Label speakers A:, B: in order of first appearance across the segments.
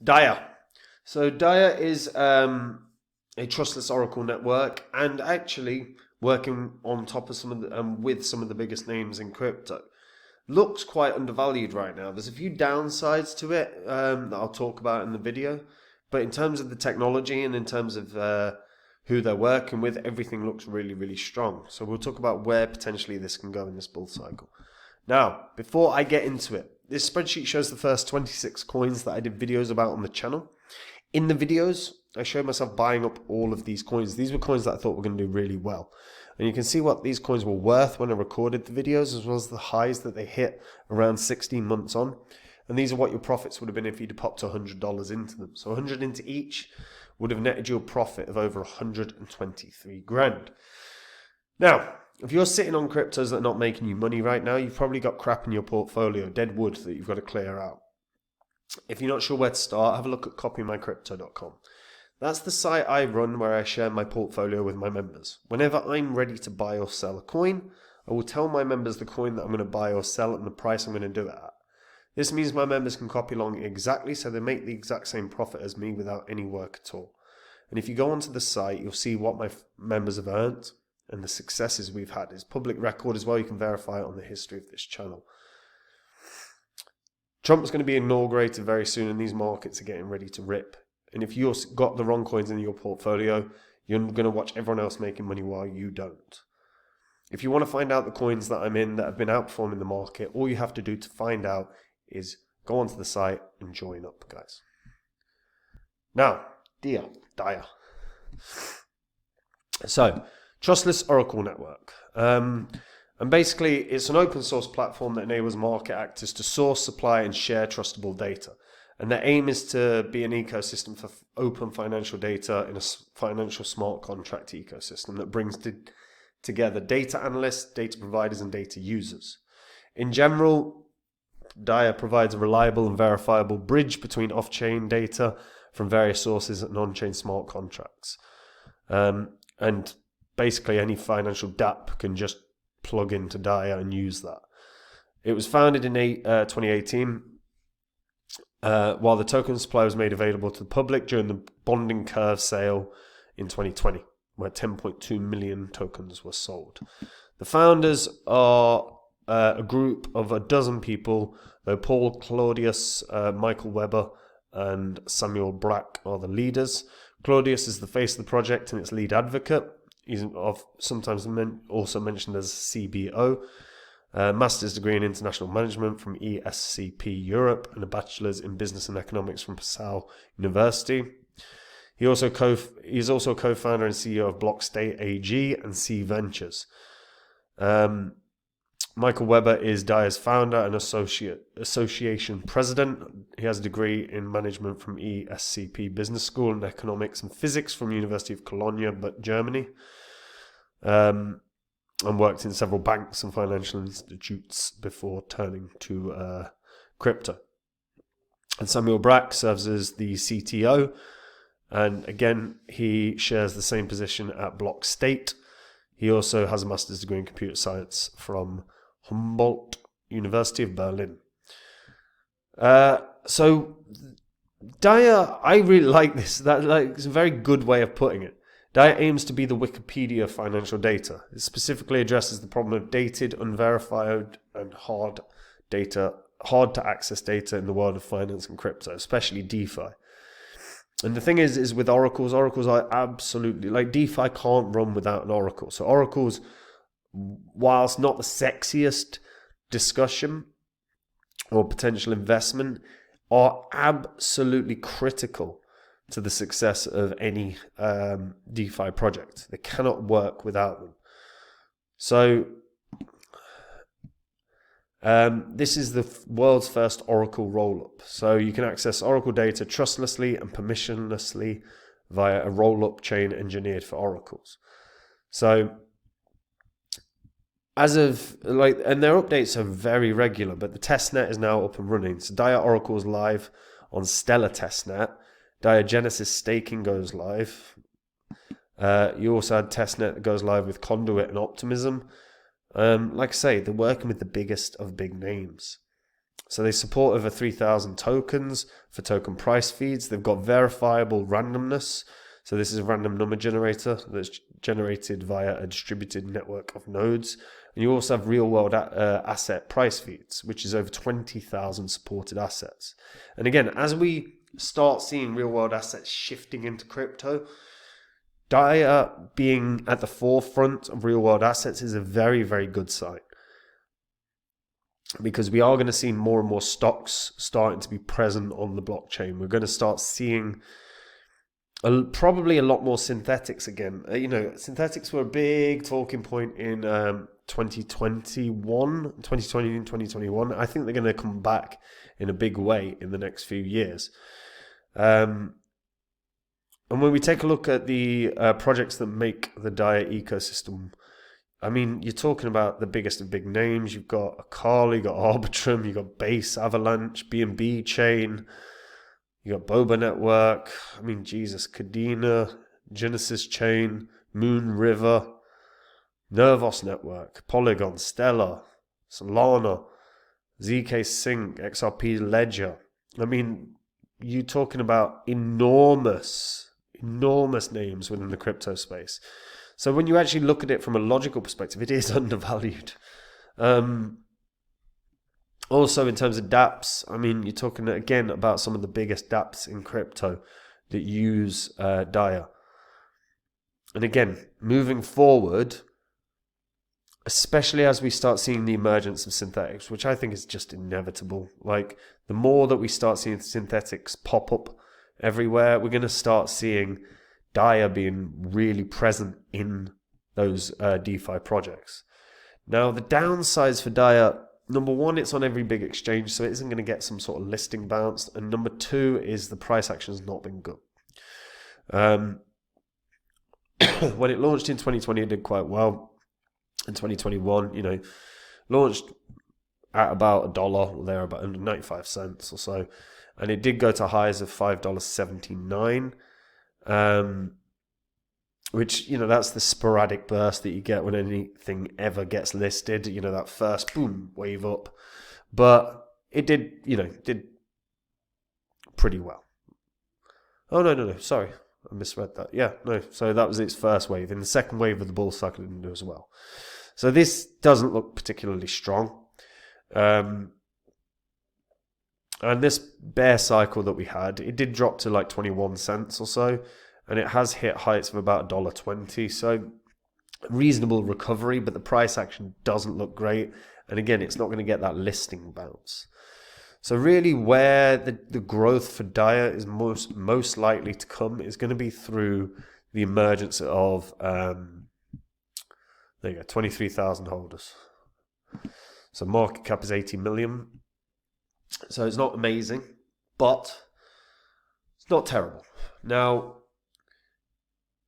A: Dia. So Dia is a trustless Oracle network, and actually working on top of some of the with some of the biggest names in crypto. Looks quite undervalued right now. There's a few downsides to it that I'll talk about in the video, but in terms of the technology and in terms of who they're working with, everything looks really, really strong. So we'll talk about where potentially this can go in this bull cycle. Now, before I get into it, this spreadsheet shows the first 26 coins that I did videos about on the channel. In the videos, I showed myself buying up all of these coins. These were coins that I thought were going to do really well. And you can see what these coins were worth when I recorded the videos, as well as the highs that they hit around 16 months on. And these are what your profits would have been if you'd popped $100 into them. So 100 into each would have netted you a profit of over 123 grand. Now, if you're sitting on cryptos that are not making you money right now, you've probably got crap in your portfolio, dead wood that you've got to clear out. If you're not sure where to start, have a look at copymycrypto.com. That's the site I run where I share my portfolio with my members. Whenever I'm ready to buy or sell a coin, I will tell my members the coin that I'm going to buy or sell and the price I'm going to do it at. This means my members can copy along exactly, so they make the exact same profit as me without any work at all. And if you go onto the site, you'll see what my members have earned and the successes we've had. It's public record as well. You can verify it on the history of this channel. Trump's going to be inaugurated very soon, and these markets are getting ready to rip. And if you've got the wrong coins in your portfolio, you're going to watch everyone else making money while you don't. If you want to find out the coins that I'm in that have been outperforming the market, all you have to do to find out is go onto the site and join up, guys. Now, Dia. So, Trustless Oracle Network. And basically, it's an open source platform that enables market actors to source, supply, and share trustable data. And their aim is to be an ecosystem for open financial data in a financial smart contract ecosystem that brings together data analysts, data providers, and data users. In general, Dia provides a reliable and verifiable bridge between off-chain data from various sources and on-chain smart contracts. And basically, any financial DApp can just plug into Dia and use that. It was founded in 2018, while the token supply was made available to the public during the bonding curve sale in 2020, where 10.2 million tokens were sold. The founders are a group of a dozen people, though Paul Claudius, Michael Weber, and Samuel Brack are the leaders. Claudius is the face of the project and its lead advocate. He's sometimes also mentioned as CBO, master's degree in international management from ESCP Europe, and a bachelor's in business and economics from Passau University. He's also co-founder and CEO of Blockstate AG and C Ventures. Michael Weber is Dia's founder and association president. He has a degree in management from ESCP Business School and economics and physics from University of Cologne, Germany, and worked in several banks and financial institutes before turning to crypto. And Samuel Brack serves as the CTO, and again, he shares the same position at Blockstate. He also has a master's degree in computer science from Humboldt University of Berlin. So Dia, I really like this. It's a very good way of putting it. Dia aims to be the Wikipedia of financial data. It specifically addresses the problem of dated, unverified, and hard to access data in the world of finance and crypto, especially DeFi. And the thing is with oracles are absolutely, like, DeFi can't run without an oracle. So oracles, whilst not the sexiest discussion or potential investment, are absolutely critical to the success of any DeFi project. They cannot work without them. So this is the world's first Oracle rollup. So you can access Oracle data trustlessly and permissionlessly via a rollup chain engineered for oracles. So as of and their updates are very regular, but the testnet is now up and running. So Dia Oracle is live on Stellar testnet. Dia Genesis staking goes live. You also had testnet that goes live with Conduit and Optimism. Like I say, they're working with the biggest of big names. So they support over 3,000 tokens for token price feeds. They've got verifiable randomness. So this is a random number generator that's generated via a distributed network of nodes. And you also have real-world asset price feeds, which is over 20,000 supported assets. And again, as we start seeing real-world assets shifting into crypto, DIA being at the forefront of real-world assets is a very, very good sign. Because we are going to see more and more stocks starting to be present on the blockchain. We're going to start seeing probably a lot more synthetics again. Synthetics were a big talking point in 2020 and 2021. I think they're going to come back in a big way in the next few years. And when we take a look at the projects that make the DIA ecosystem, I mean, you're talking about the biggest of big names. You've got Akali, you've got Arbitrum, you've got Base, Avalanche, BNB Chain, you got Boba Network. I mean, Jesus, Cadena, Genesis Chain, Moon River, Nervos Network, Polygon, Stellar, Solana, ZK Sync, XRP Ledger. I mean, you're talking about enormous names within the crypto space. So when you actually look at it from a logical perspective, it is undervalued. Also, in terms of dApps, I mean, you're talking again about some of the biggest dApps in crypto that use DIA. And again, moving forward, especially as we start seeing the emergence of synthetics, which I think is just inevitable. Like, the more that we start seeing synthetics pop up everywhere, we're going to start seeing DIA being really present in those DeFi projects. Now, the downsides for DIA, number one, it's on every big exchange, so it isn't going to get some sort of listing bounce. And number two is the price action has not been good. When it launched in 2020, it did quite well. In 2021, launched at about $1, or there about 95 cents or so. And it did go to highs of $5.79. Which, that's the sporadic burst that you get when anything ever gets listed, that first boom wave up. But it did pretty well. Oh, no, sorry. I misread that. Yeah, no. So that was its first wave. In the second wave of the bull cycle, it didn't do as well. So this doesn't look particularly strong. And this bear cycle that we had, it did drop to like 21 cents or so. And it has hit heights of about $1.20. So reasonable recovery, but the price action doesn't look great. And again, it's not going to get that listing bounce. So really where the growth for DIA is most likely to come is going to be through the emergence of, 23,000 holders. So market cap is 80 million. So it's not amazing, but it's not terrible. Now,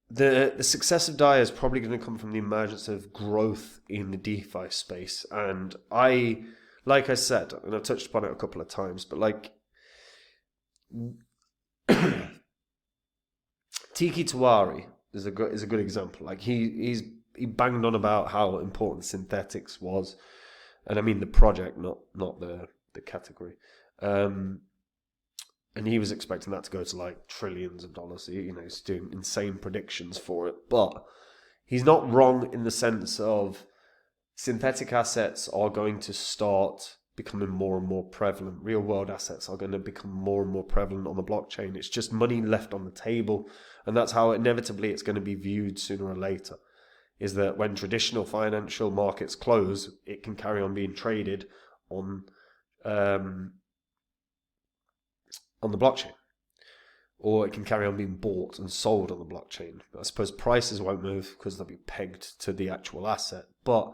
A: the success of DIA is probably going to come from the emergence of growth in the DeFi space. And like I said, and I've touched upon it a couple of times, but like Tiki Tawari is a good example. Like he banged on about how important synthetics was, and I mean the project, not the category. And he was expecting that to go to like trillions of dollars. He's doing insane predictions for it. But he's not wrong in the sense of synthetic assets are going to start becoming more and more prevalent. Real world assets are going to become more and more prevalent on the blockchain. It's just money left on the table. And that's how inevitably it's going to be viewed sooner or later. Is that when traditional financial markets close, it can carry on being traded on the blockchain, or it can carry on being bought and sold on the blockchain. I suppose prices won't move because they'll be pegged to the actual asset, but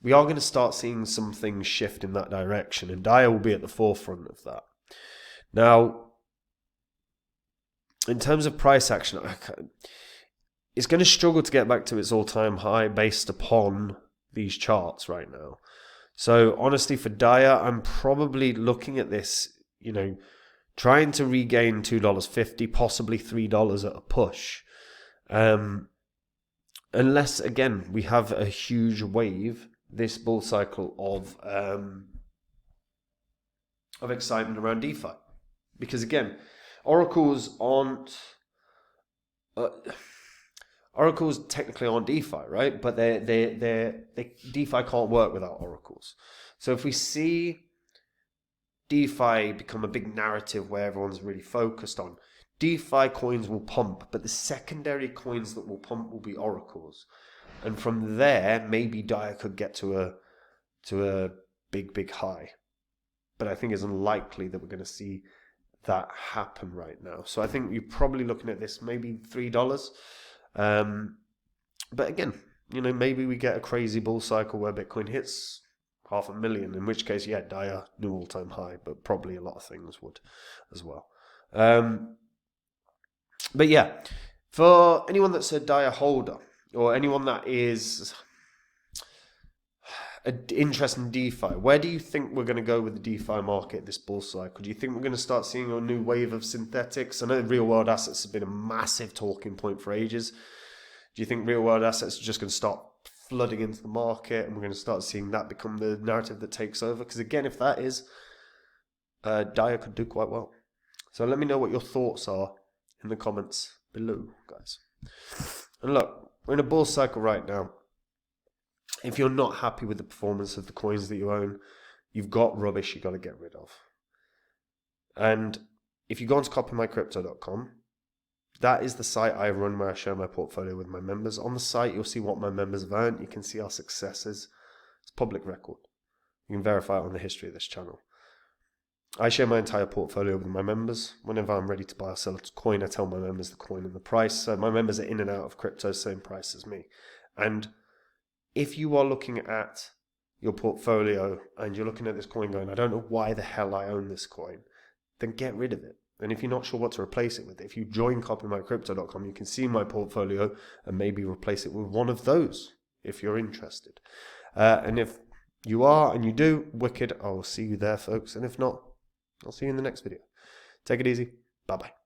A: we are going to start seeing some things shift in that direction, and DIA will be at the forefront of that. Now, in terms of price action, it's going to struggle to get back to its all-time high based upon these charts right now. So honestly, for DIA, I'm probably looking at this, trying to regain $2.50, possibly $3 at a push. Unless, again, we have a huge wave, this bull cycle of of excitement around DeFi. Because again, oracles aren't... oracles technically aren't DeFi, right? But DeFi can't work without oracles. So if we see DeFi become a big narrative where everyone's really focused on, DeFi coins will pump, but the secondary coins that will pump will be oracles. And from there, maybe DAIA could get to a big high. But I think it's unlikely that we're going to see that happen right now. So I think you're probably looking at this maybe $3. But again, maybe we get a crazy bull cycle where Bitcoin hits 500,000, in which case, yeah, DAIA, new all-time high, but probably a lot of things would as well. But yeah, for anyone that's a DAIA holder, or anyone that is interested in DeFi, where do you think we're going to go with the DeFi market this bull cycle? Do you think we're going to start seeing a new wave of synthetics? I know real-world assets have been a massive talking point for ages. Do you think real-world assets are just going to start flooding into the market and we're going to start seeing that become the narrative that takes over? Because again, if that is, DAIA could do quite well. So let me know what your thoughts are in the comments below, guys. And look, we're in a bull cycle right now. If you're not happy with the performance of the coins that you own, you've got rubbish you got to get rid of. And if you go onto copymycrypto.com, that is the site I run where I share my portfolio with my members. On the site, you'll see what my members have earned. You can see our successes. It's public record. You can verify it on the history of this channel. I share my entire portfolio with my members. Whenever I'm ready to buy or sell a coin, I tell my members the coin and the price. So my members are in and out of crypto, same price as me. And if you are looking at your portfolio and you're looking at this coin going, I don't know why the hell I own this coin, then get rid of it. And if you're not sure what to replace it with, if you join copymycrypto.com, you can see my portfolio and maybe replace it with one of those if you're interested. And if you are and you do, wicked, I'll see you there, folks. And if not, I'll see you in the next video. Take it easy. Bye-bye.